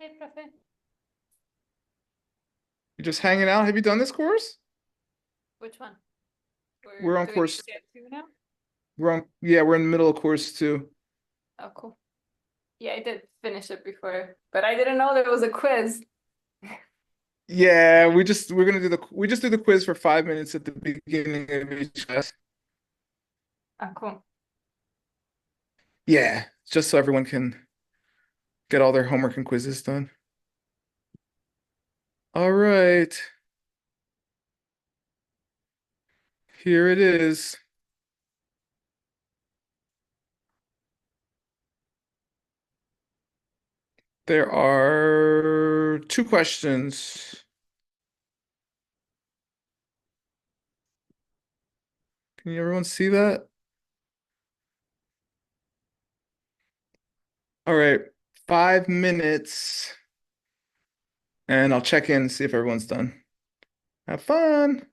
Hey, profe. You're just hanging out. Have you done this course? Which one? We're We're on doing course. ECI 2 now? We're in the middle of course two. Oh, cool. Yeah, I did finish it before, but I didn't know there was a quiz. Yeah, we just do the quiz for 5 minutes at the beginning of each class. Oh, cool. Yeah, just so everyone can get all their homework and quizzes done. All right, here it is. There are two questions. Can everyone see that? All right, 5 minutes, and I'll check in and see if everyone's done. Have fun.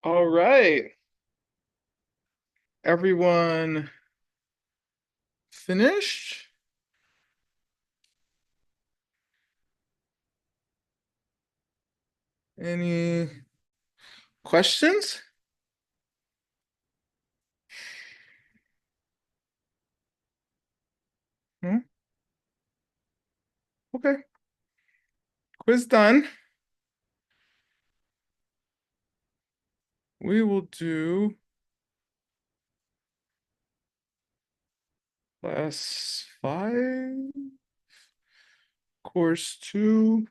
All right. Everyone finished? Any questions? Hmm? Okay. Quiz done. We will do class 5, course 2.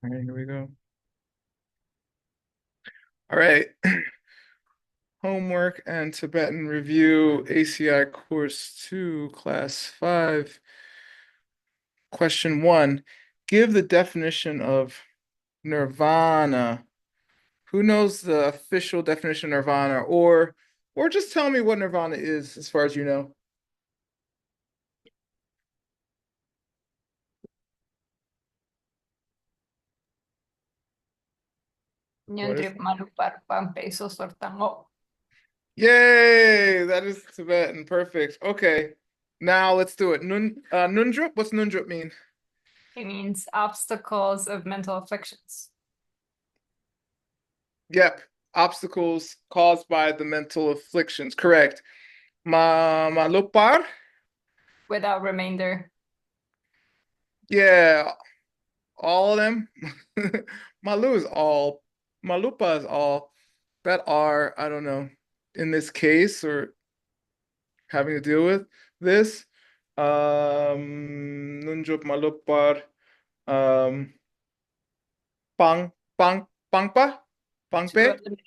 All right, here we go. All right. Homework and Tibetan Review, ACI Course 2, Class 5. Question 1. Give the definition of nirvana. Who knows the official definition of nirvana, or just tell me what nirvana is as far as you know. What is Nyandrip malupar pampeso sortango. Yay! That is Tibetan. Perfect. Okay. Now let's do it. Nundrup? What's Nundrup mean? It means obstacles of mental afflictions Yep. Obstacles caused by the mental afflictions. Correct. Malupar? without remainder. Yeah, all of them. Malu is all. Malupa is all that are, I don't know, in this case or having to deal with this. Nunjuk malupar. Um, pangpa, To pangpe. eliminate.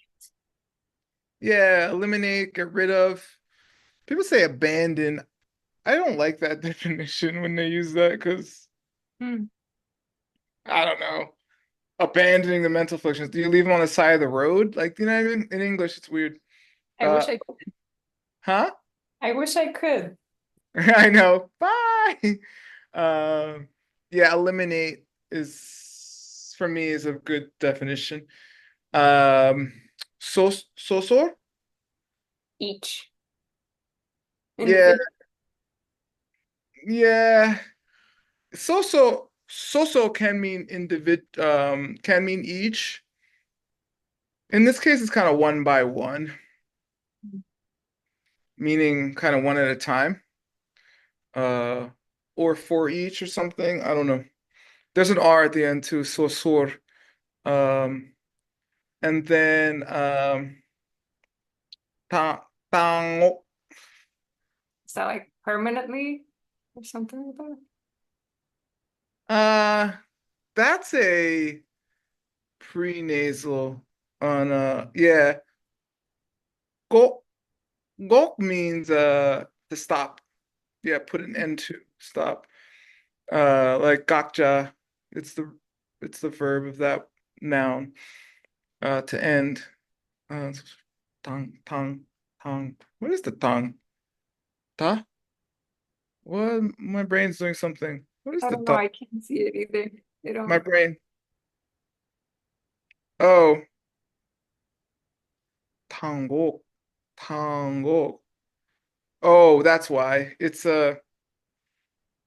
Yeah, eliminate, get rid of. People say abandon. I don't like that definition when they use that because Hmm. I don't know. Abandoning the mental afflictions. Do you leave them on the side of the road? Like, you know what I mean? In English, it's weird. I Uh, wish I could. huh? I wish I could. I know. Bye. Um, yeah, eliminate is for me is a good definition. Um, sosor? Each. Yeah, Individual. yeah. So can mean can mean each. In this case, it's kind of one by one, meaning kind of one at a time. Uh, or for each or something. I don't know. There's an R at the end too, sosor. Um, and then tang. Is that like permanently or something like that? Uh, that's a prenasal on yeah. Go Gok means to stop. Yeah, put an end to stop. Like gakja, it's the it's the verb of that noun. To end. Uh tongue, tongue. What is the tongue? Ta? What? My brain's doing something. What is I the don't know. tongue? I can't see it either. They My don't. brain. Oh, tango. Tango. Oh, that's why. It's a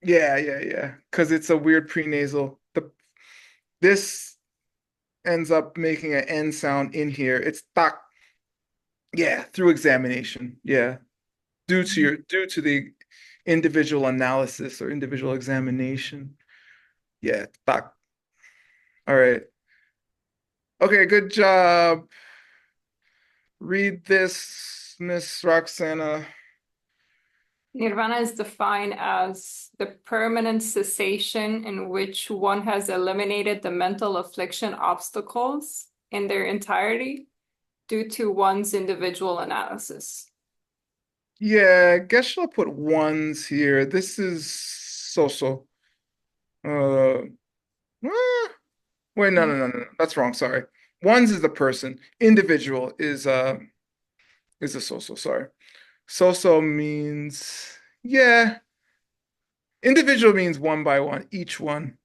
yeah. Because it's a weird prenasal. This ends up making an N sound in here. It's tak. Yeah, through examination. Yeah. Due to the individual analysis or individual examination. Yeah, tak. All right. Okay, good job. Read this, Miss Roxana. Nirvana is defined as the permanent cessation in which one has eliminated the mental affliction obstacles in their entirety due to one's individual analysis. Yeah, Geshe put ones here. This is so-so. Uh, eh, wait, no. That's wrong. Sorry. Ones is the person. Individual is a so-so. Sorry. So-so means yeah. Individual means one by one, each one,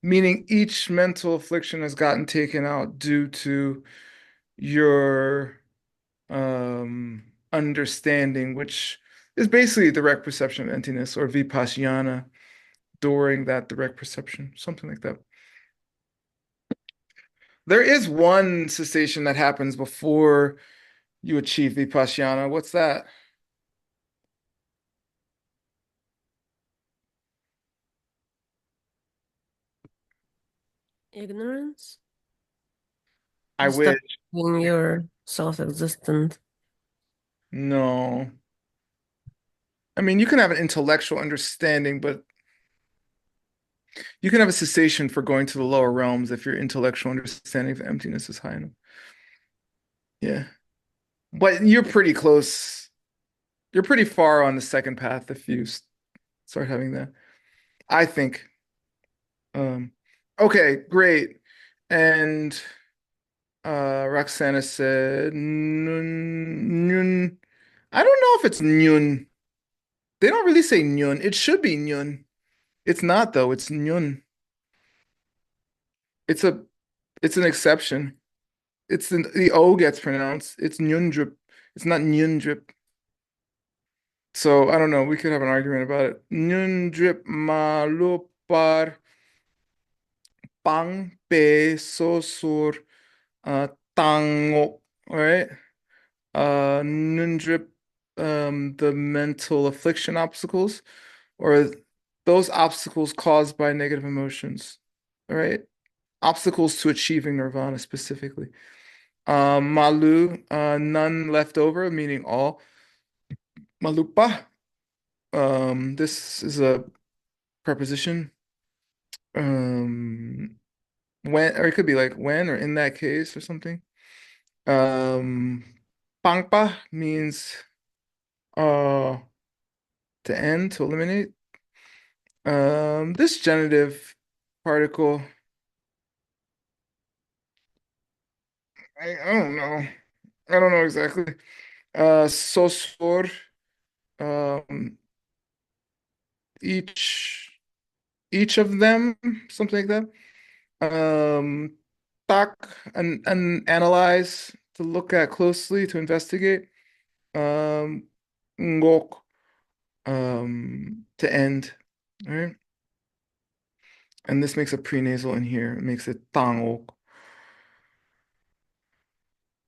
meaning each mental affliction has gotten taken out due to your understanding, which is basically direct perception of emptiness or vipassana during that direct perception, something like that. There is one cessation that happens before you achieve vipassana. What's that? Ignorance? I You stop wish. being your self-existent. No. I mean, you can have an intellectual understanding, but you can have a cessation for going to the lower realms if your intellectual understanding of emptiness is high enough. Yeah. But you're pretty close. You're pretty far on the second path if you start having that. I think. Um, okay, great. And Roxana said Nyun, Nyun. I don't know if it's Nyun. They don't really say Nyun. It should be Nyun. It's not though. It's Nyun. It's a it's an exception. The O gets pronounced. It's Nyun drip. It's not Nyun drip. So I don't know. We could have an argument about it. Nyun drip malupar pang pe so sur tango. All right. Nundrip, the mental affliction obstacles, or those obstacles caused by negative emotions. All right. Obstacles to achieving nirvana specifically. Malu, none left over, meaning all. Malupa, this is a preposition. Um, when, or it could be like when or in that case or something. Um, Pangpa means uh to end, to eliminate. This genitive particle, I don't know. I don't know exactly. Sosor, um, each each of them, something like that. Tak and analyze, to look at closely, to investigate. Um, Ngok, to end. All right. And this makes a prenasal in here. It makes it tangok.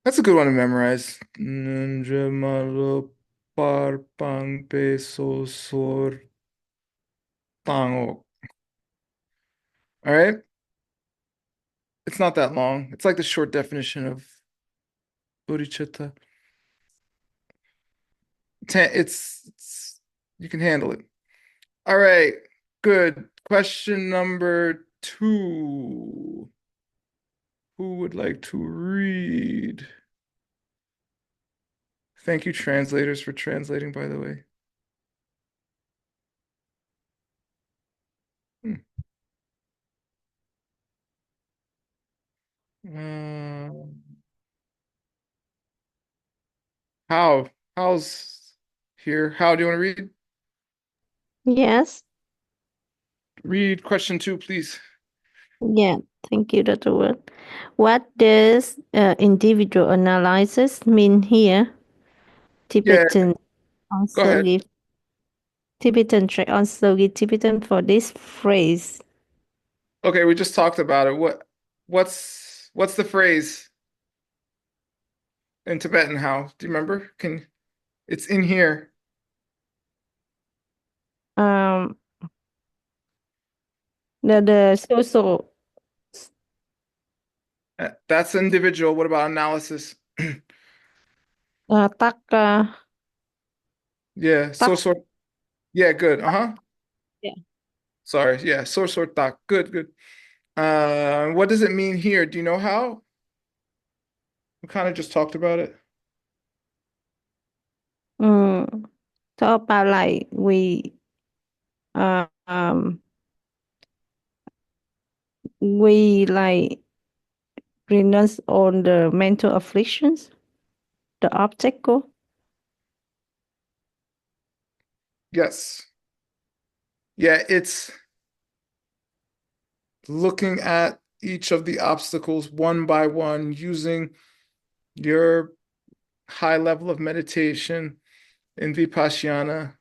That's a good one to memorize. Nunja malo parpang peso sor tangok. All right. It's not that long. It's like the short definition of bodhicitta. It's you can handle it. All right. Good. Question number 2. Who would like to read? Thank you, translators, for translating, by the way. Hmm. Um, how? How's here? How do you want to read? Yes. Read question 2, please. Yeah. Thank you, Dr. Wood. What does individual analysis mean here? Yeah, Tibetan go also ahead. give Tibetan for this phrase. Okay, we just talked about it. What's the phrase in Tibetan? How? Do you remember? It's in here. Um, the social That's individual. What about analysis? tak Yeah, tak so sort. Yeah, good. Uh-huh. Yeah. Sorry. Yeah, tak. Good, good. What does it mean here? Do you know how? We kind of just talked about it. Talk about like um we like renounce on the mental afflictions, the obstacle. Yes. Yeah, it's looking at each of the obstacles one by one using your high level of meditation in Vipassana,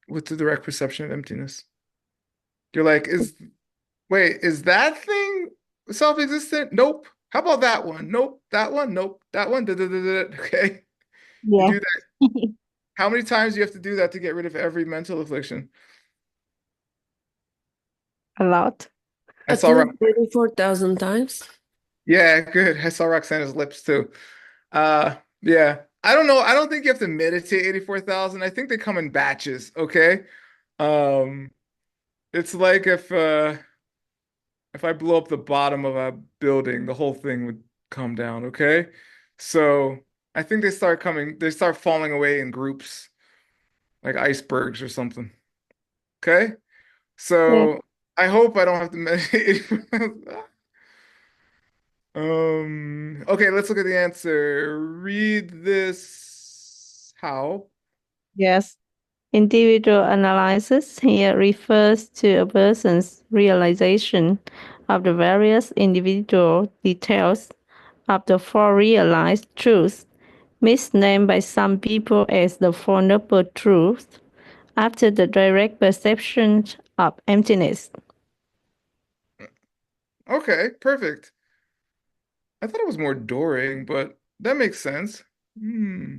with the direct perception of emptiness. You're like, is that thing self-existent? Nope. How about that one? Nope. That one? Nope. That one? Da, da, da, da. Okay. You Yeah. do that. How many times do you have to do that to get rid of every mental affliction? A lot. I At saw least 34,000 times. Yeah, good. I saw Roxana's lips too. Yeah. I don't know. I don't think you have to meditate 84,000. I think they come in batches, okay? Um, it's like if I blow up the bottom of a building, the whole thing would come down, okay? So I think they start falling away in groups, like icebergs or something. Okay? Yeah. So I hope I don't have to meditate. Okay, let's look at the answer. Read this. How? Yes. Individual analysis here refers to a person's realization of the various individual details of the four realized truths, misnamed by some people as the Four Noble Truths, after the direct perception of emptiness. Okay, perfect. I thought it was more Doring, but that makes sense. Hmm.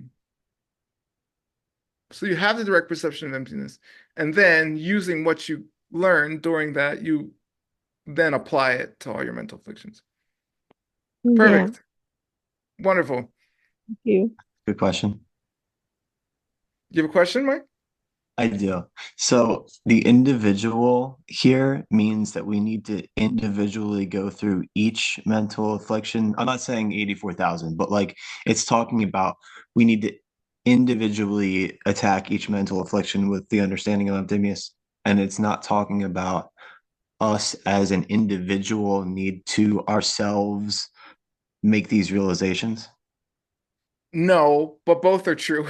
So you have the direct perception of emptiness, and then using what you learned during that, you then apply it to all your mental afflictions. Yeah, Perfect. Wonderful. thank you. Good question. You have a question, Mike? I do. So the individual here means that we need to individually go through each mental affliction. I'm not saying 84,000, but like it's talking about we need to individually attack each mental affliction with the understanding of emptiness. And it's not talking about us as an individual need to ourselves make these realizations. No, but both are true.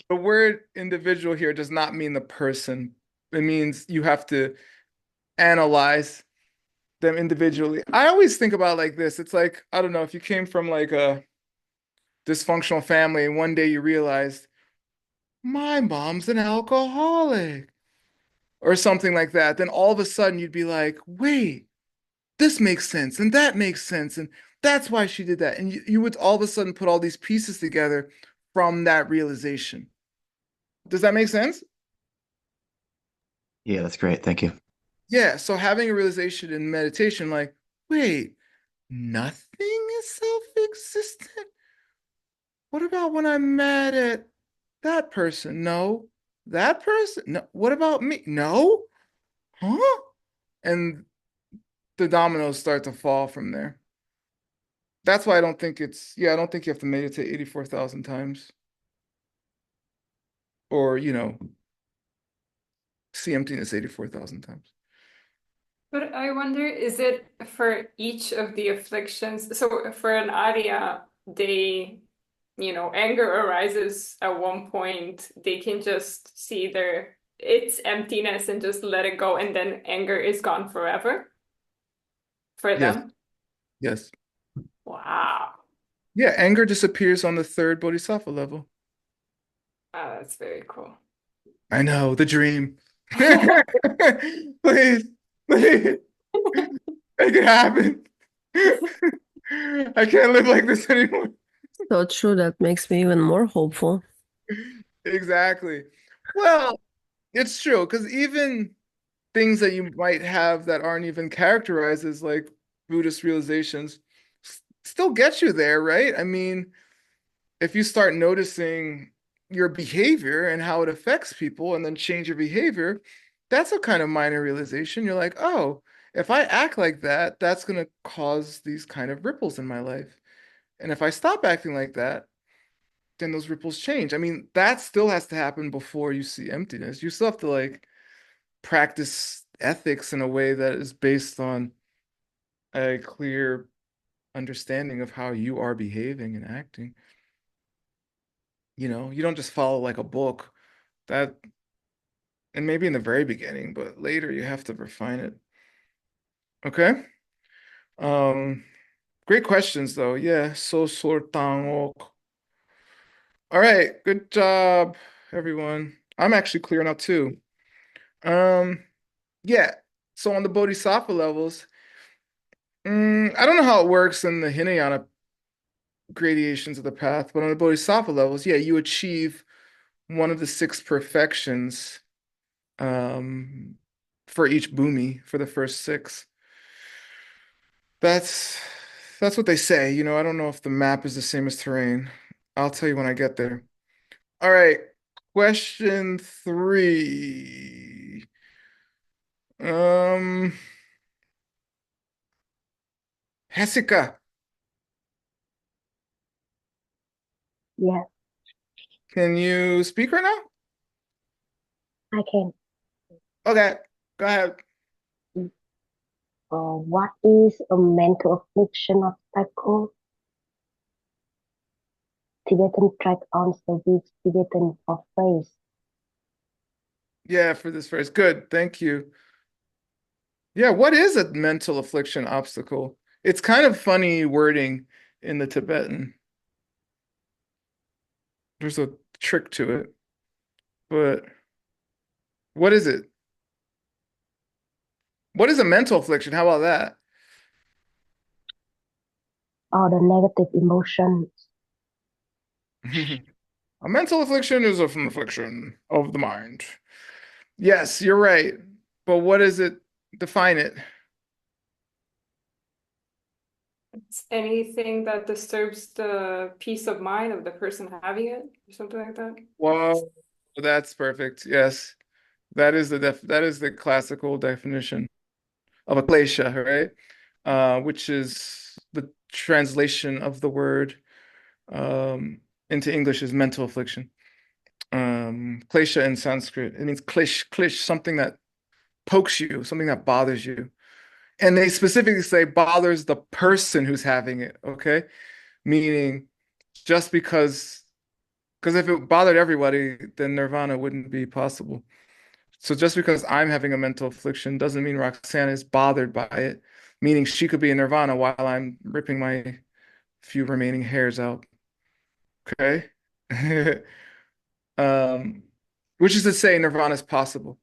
The word individual here does not mean the person. It means you have to analyze them individually. I always think about it like this. It's like, I don't know, if you came from like a dysfunctional family and one day you realized my mom's an alcoholic or something like that, then all of a sudden you'd be like, wait, this makes sense and that makes sense and that's why she did that. And you would all of a sudden put all these pieces together from that realization. Does that make sense? Yeah, that's great. Thank you. Yeah, so having a realization in meditation, like, wait, nothing is self-existent? What about when I'm mad at that person? No. That person? No. What about me? No. Huh? And the dominoes start to fall from there. That's why I don't think I don't think you have to meditate 84,000 times. Or, see emptiness 84,000 times. But I wonder, is it for each of the afflictions? So for an Arya, anger arises at one point. They can just see its emptiness and just let it go, and then anger is gone forever for Yes. them. Yes. Wow. Yeah, anger disappears on the third bodhisattva level. That's very cool. I know, the dream. Please, please, make it happen. I can't live like this anymore. So true, that makes me even more hopeful. Exactly. Well, it's true, because even things that you might have that aren't even characterized as like Buddhist realizations still get you there, right? I mean, if you start noticing your behavior and how it affects people and then change your behavior, that's a kind of minor realization. You're like, oh, if I act like that, that's going to cause these kind of ripples in my life. And if I stop acting like that, then those ripples change. I mean, that still has to happen before you see emptiness. You still have to like practice ethics in a way that is based on a clear understanding of how you are behaving and acting. You know, you don't just follow like a book that, and maybe in the very beginning, but later you have to refine it. Okay. Um, Great questions though. Yeah, so sortang. All right, good job, everyone. I'm actually clear now too. Um, yeah. So on the Bodhisattva levels, I don't know how it works in the Hinayana gradations of the path, but on the Bodhisattva levels, yeah, you achieve one of the six perfections um, for each bhumi for the first six. That's that's what they say. You know, I don't know if the map is the same as terrain. I'll tell you when I get there. All right, question 3. Um, Jessica, Yes, can you speak right now? I can. Okay, go ahead. What is a mental affliction obstacle? Tibetan track answer with Tibetan for phrase. Yeah, for this phrase. Good, thank you. Yeah, what is a mental affliction obstacle? It's kind of funny wording in the Tibetan. There's a trick to it, but what is it? What is a mental affliction? How about that? Or the negative emotions. A mental affliction is an affliction of the mind. Yes, you're right. But what is it? Define it. It's anything that disturbs the peace of mind of the person having it, or something like that. Well, that's perfect. Yes. That is the classical definition of a klesha, right? Which is the translation of the word into English is mental affliction. Klesha in Sanskrit, it means klish, something that pokes you, something that bothers you. And they specifically say bothers the person who's having it, okay? Meaning just because if it bothered everybody, then nirvana wouldn't be possible. So just because I'm having a mental affliction doesn't mean Roxanne is bothered by it, meaning she could be in nirvana while I'm ripping my few remaining hairs out. Okay? Um, which is to say nirvana is possible.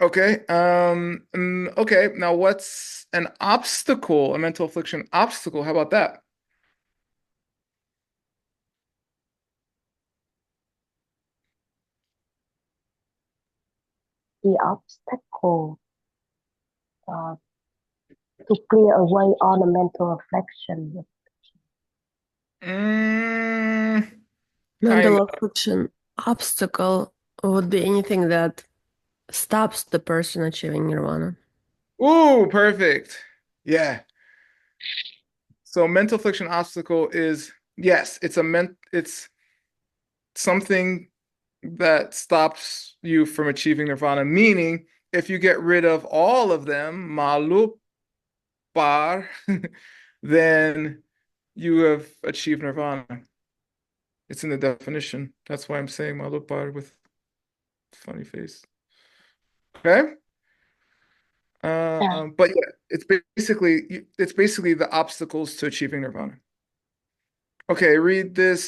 Okay. Okay. Now what's an obstacle, a mental affliction obstacle? How about that? The obstacle uh, to clear away all the mental affliction. Mm, kind Mental of. affliction obstacle would be anything that stops the person achieving nirvana. Ooh, perfect. Yeah. So mental affliction obstacle is yes, it's something that stops you from achieving nirvana. Meaning, if you get rid of all of them, malupar, then you have achieved nirvana. It's in the definition. That's why I'm saying malupar with funny face. Okay. Yeah. But yeah, it's basically the obstacles to achieving nirvana. Okay, read this,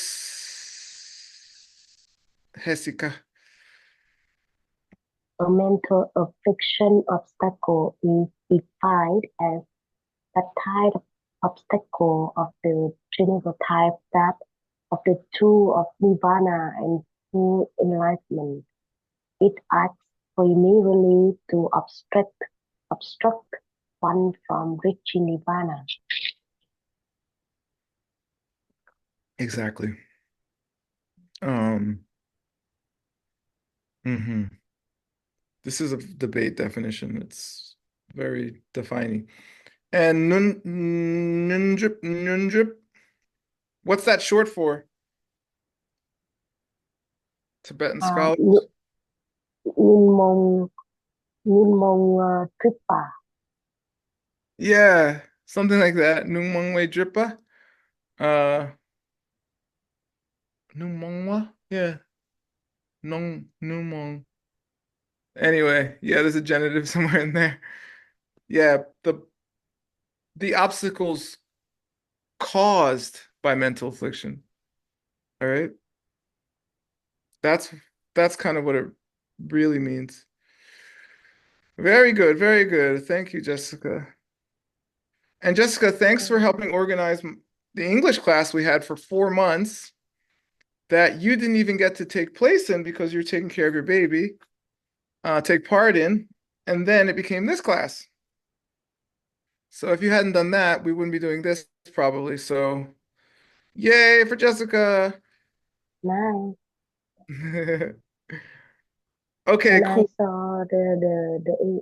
Jessica. A mental affliction obstacle is defined as the type of obstacle of the trinity type that of the two of nirvana and true enlightenment. It acts primarily to obstruct one from reaching nirvana. Exactly. Um, mhm. This is a debate definition. It's very defining. And nunjip, what's that short for? Tibetan scholars? Ninmong Trippa. Yeah, something like that. Nungmongwe Dripa. Uh, Nungmongwa? Yeah, Nungmong. Anyway, yeah, there's a genitive somewhere in there. Yeah, the obstacles caused by mental affliction. All right. That's that's kind of what it really means. Very good, very good. Thank you, Jessica. And Jessica, thanks for helping organize the English class we had for 4 months that you didn't even get to take place in because you're taking care of your baby, take part in, and then it became this class. So if you hadn't done that, we wouldn't be doing this probably. So yay for Jessica. Nice. Okay, And I cool. saw the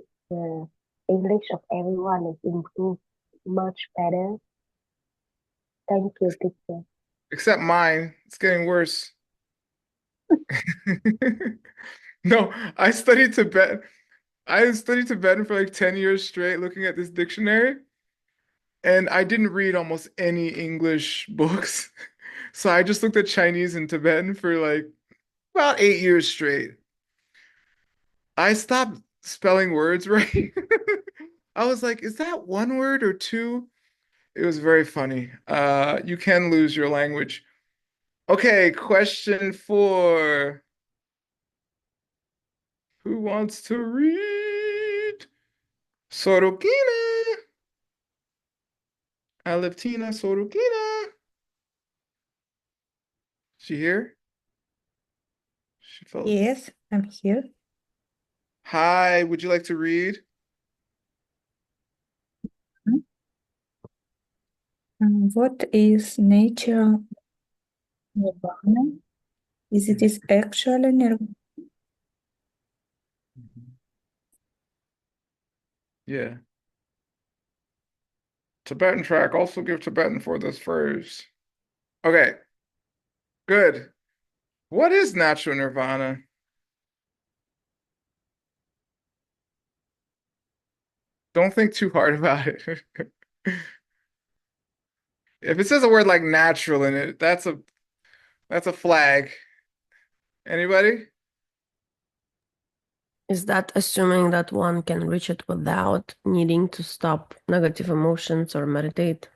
English of everyone is improved much better. Thank you, teacher. Except mine. It's getting worse. No, I studied Tibetan for like 10 years straight looking at this dictionary, and I didn't read almost any English books. So I just looked at Chinese and Tibetan for like about 8 years straight. I stopped spelling words right. I was like, is that one word or two? It was very funny. You can lose your language. Okay, question 4. Who wants to read? Sorokina. Alevtina Sorokina. She here? She fell. Yes, I'm here. Hi, would you like to read? What is nature nirvana? Is actually nirvana? Yeah. Tibetan track. Also give Tibetan for this phrase. Okay, good. What is natural nirvana? Don't think too hard about it. If it says a word like natural in it, that's a flag. Anybody? Is that assuming that one can reach it without needing to stop negative emotions or meditate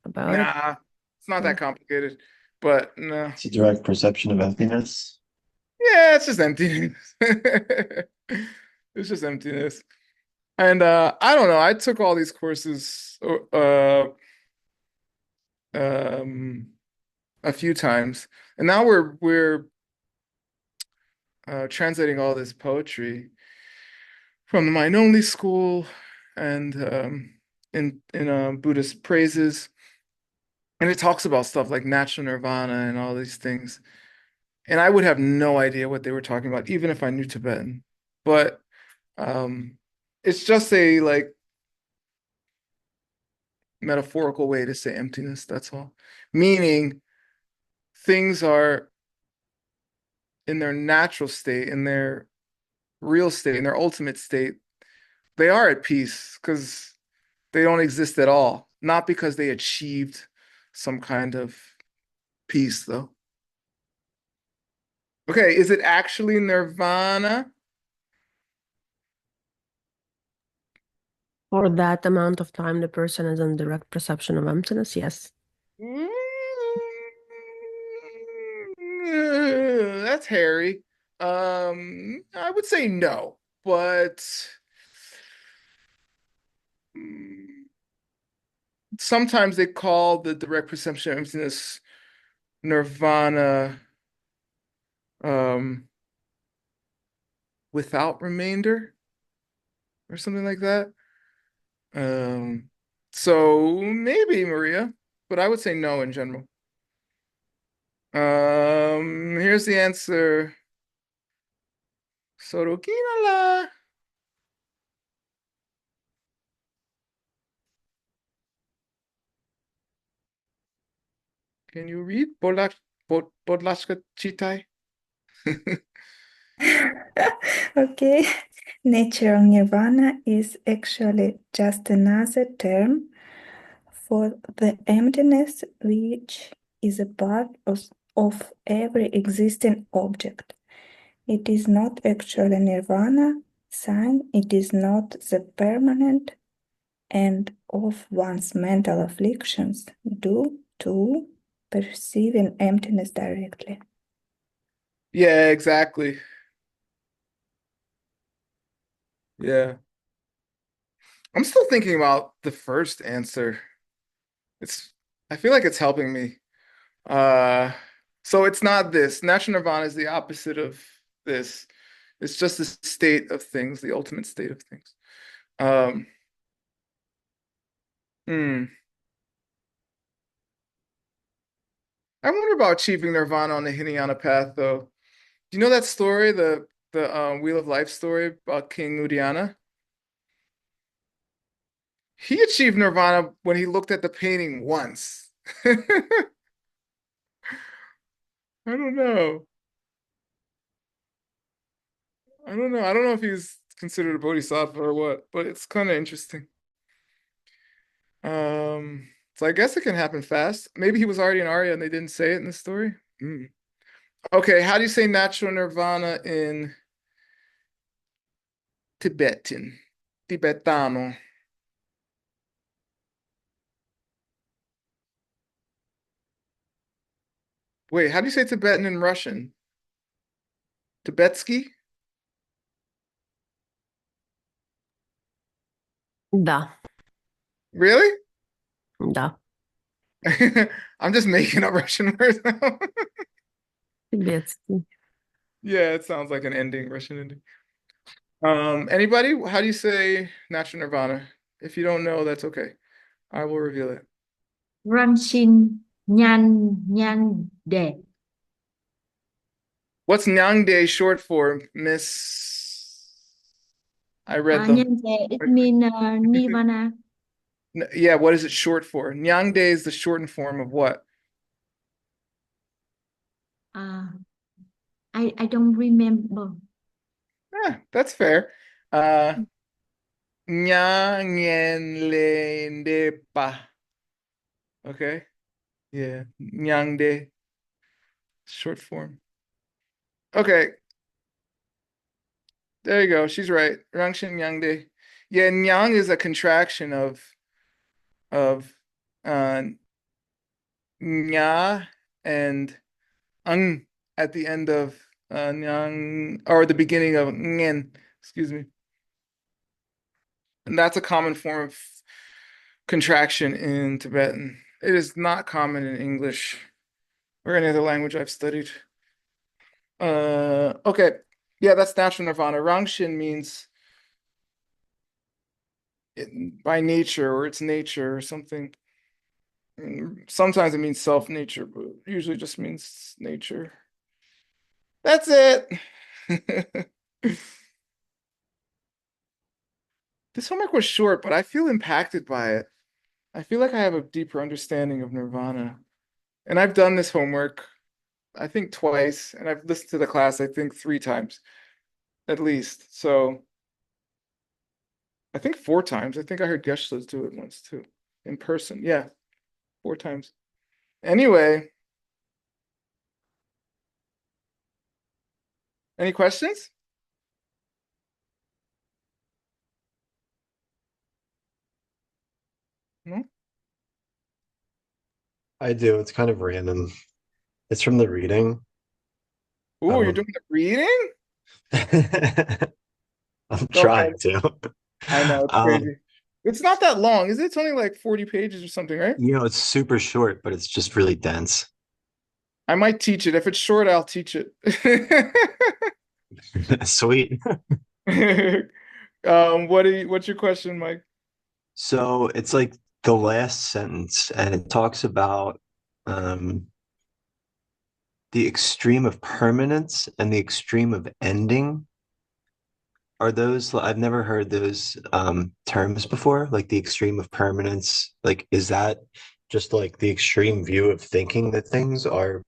about it? Nah, it's not that complicated. But no. It's a direct perception of emptiness. Yeah, it's just emptiness. It's just emptiness. And I don't know, I took all these courses um a few times. And now we're translating all this poetry from the Mind Only School and in Buddhist praises. And it talks about stuff like natural nirvana and all these things. And I would have no idea what they were talking about, even if I knew Tibetan. But it's just a like metaphorical way to say emptiness, that's all. Meaning things are in their natural state, in their real state, in their ultimate state, they are at peace because they don't exist at all. Not because they achieved some kind of peace, though. Okay, is it actually nirvana? For that amount of time, the person is in direct perception of emptiness? Yes. That's hairy. I would say no, but sometimes they call the direct perception of emptiness nirvana without remainder or something like that. So maybe Maria, but I would say no in general. Here's the answer. Sorokinala. Can you read Podlashka Chitai? Okay. Natural nirvana is actually just another term for the emptiness which is a part of every existing object. It is not actually nirvana sign, it is not the permanent end of one's mental afflictions due to perceiving emptiness directly. Yeah, exactly. Yeah. I'm still thinking about the first answer. I feel like it's helping me. So it's not this. Natural nirvana is the opposite of this. It's just the state of things, the ultimate state of things. Um, hmm. I wonder about achieving nirvana on the Hinayana path, though. Do you know that story, the Wheel of Life story about King Udayana? He achieved nirvana when he looked at the painting once. I don't know. I don't know. I don't know if he's considered a bodhisattva or what, but it's kind of interesting. So I guess it can happen fast. Maybe he was already an Arya and they didn't say it in the story. Hmm. Okay, how do you say natural nirvana in Tibetan? Tibetano. Wait, how do you say Tibetan in Russian? Tibetsky? Да, Really? да, I'm just making up Russian words now. тибетский. Yeah, it sounds like an ending, Russian ending. Anybody? How do you say natural nirvana? If you don't know, that's okay. I will reveal it. Ranshin Nyan Nyan De. What's Nyangde short for, Miss? I read the. Nyan De, it means Nirvana. Yeah, what is it short for? Nyangde is the shortened form of what? I don't remember. Yeah, that's fair. Nyangenlendepa. Okay. Yeah, Nyangde, short form. Okay, there you go. She's right. Rangshin Nyangde. Yeah, Nyang is a contraction of nya and ang at the end of nyang or the beginning of ngen, excuse me. And that's a common form of contraction in Tibetan. It is not common in English or any other language I've studied. Okay. Yeah, that's natural nirvana. Rangshin means by nature or its nature or something. Sometimes it means self-nature, but usually just means nature. That's it. This homework was short, but I feel impacted by it. I feel like I have a deeper understanding of nirvana. And I've done this homework, I think twice, and I've listened to the class, I think 3 times at least. So I think 4 times. I think I heard Geshe do it once too, in person. Yeah, 4 times. Anyway, any questions? No? I do. It's kind of random. It's from the reading. Ooh, you're doing the reading? I'm Go ahead. trying to. I know, it's crazy. It's not that long, is it? It's only like 40 pages or something, right? It's super short, but it's just really dense. I might teach it. If it's short, I'll teach it. Sweet. What's your question, Mike? So it's like the last sentence, and it talks about the extreme of permanence and the extreme of ending, are those, I've never heard those terms before, like the extreme of permanence. Like, is that just like the extreme view of thinking that things are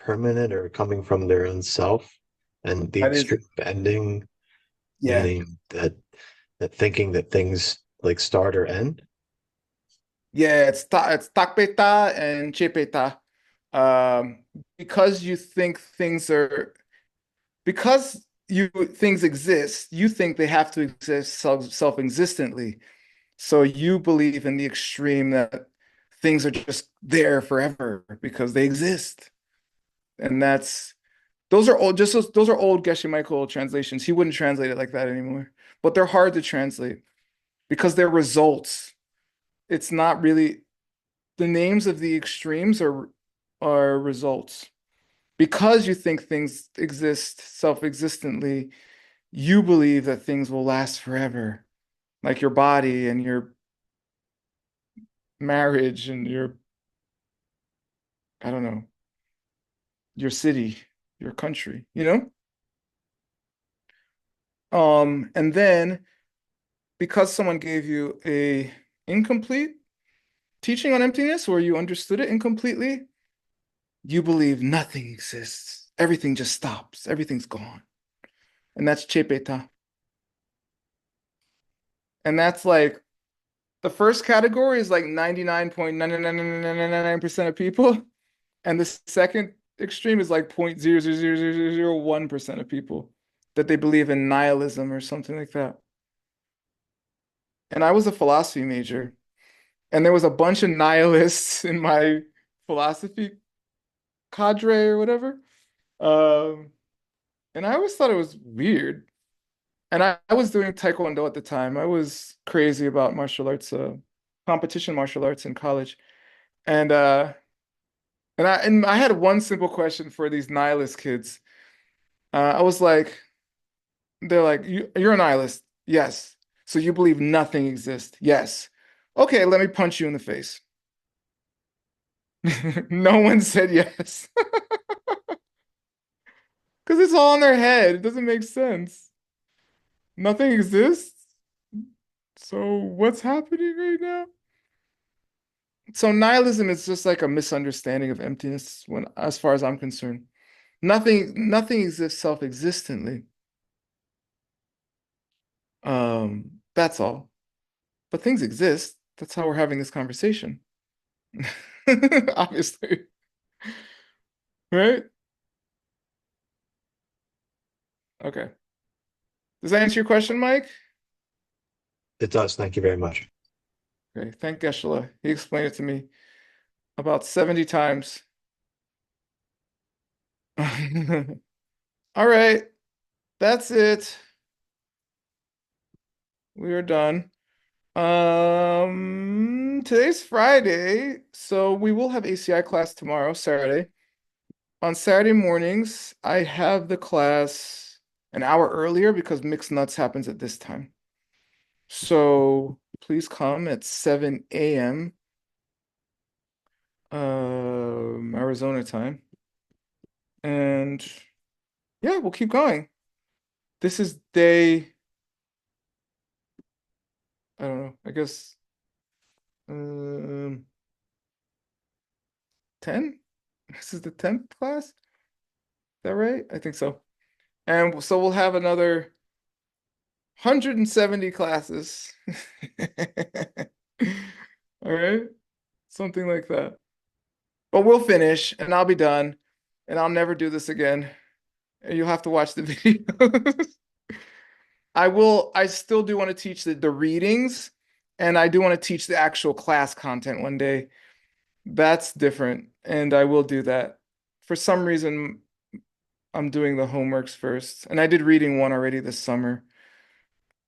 permanent or coming from their own self, and the That is, extreme of ending, yeah. meaning that thinking that things like start or end? Yeah, it's takpeta and chepeta. Because you think things exist, you think they have to exist self-existently. So you believe in the extreme that things are just there forever because they exist. And those are old, those are old Geshe Michael translations. He wouldn't translate it like that anymore. But they're hard to translate because they're results. It's not really the names of the extremes are results. Because you think things exist self-existently, you believe that things will last forever, like your body and your marriage and your, I don't know, your city, your country, you know? And then because someone gave you a incomplete teaching on emptiness, or you understood it incompletely, you believe nothing exists. Everything just stops. Everything's gone. And that's chepeta. And that's like the first category is like 99.99999% of people. And the second extreme is like 0.00001% of people that they believe in nihilism or something like that. And I was a philosophy major, and there was a bunch of nihilists in my philosophy cadre or whatever. And I always thought it was weird. And I was doing Taekwondo at the time. I was crazy about martial arts, competition martial arts in college. And I had one simple question for these nihilist kids. I was like, they're like, you're a nihilist. Yes. So you believe nothing exists? Yes. Okay, let me punch you in the face. No one said yes. Because it's all in their head. It doesn't make sense. Nothing exists. So what's happening right now? So nihilism is just like a misunderstanding of emptiness when, as far as I'm concerned. Nothing exists self-existently. That's all. But things exist. That's how we're having this conversation. Obviously. Right? Okay. Does that answer your question, Mike? It does. Thank you very much. Okay, thank Geshe. He explained it to me about 70 times. All right, that's it. We are done. Today's Friday, so we will have ACI class tomorrow, Saturday. On Saturday mornings, I have the class an hour earlier because mixed nuts happens at this time. So please come at 7 a.m. Arizona time. And yeah, we'll keep going. This is day, I don't know, I guess 10? This is the 10th class? Is that right? I think so. And so we'll have another 170 classes. All right? Something like that. But we'll finish and I'll be done and I'll never do this again. And you'll have to watch the videos. I still do want to teach the readings, and I do want to teach the actual class content one day. That's different, and I will do that. For some reason, I'm doing the homeworks first, and I did reading one already this summer.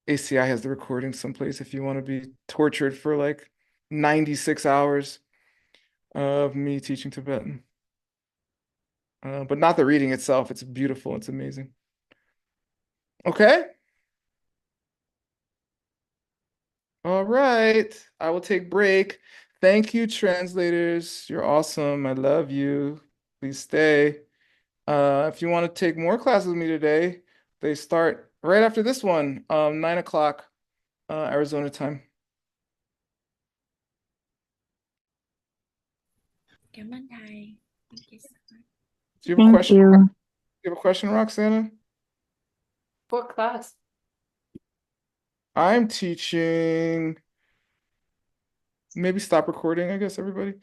ACI has the recording someplace if you want to be tortured for like 96 hours of me teaching Tibetan. But not the reading itself. It's beautiful. It's amazing. Okay. All right. I will take break. Thank you, translators. You're awesome. I love you. Please stay. If you want to take more classes with me today, they start right after this one, 9 o'clock Arizona time. Cảm ơn thầy. Thank you so much. Do you have a Thank question? you. Do you have a question, Roxana? What class? I'm teaching. Maybe stop recording, I guess, everybody.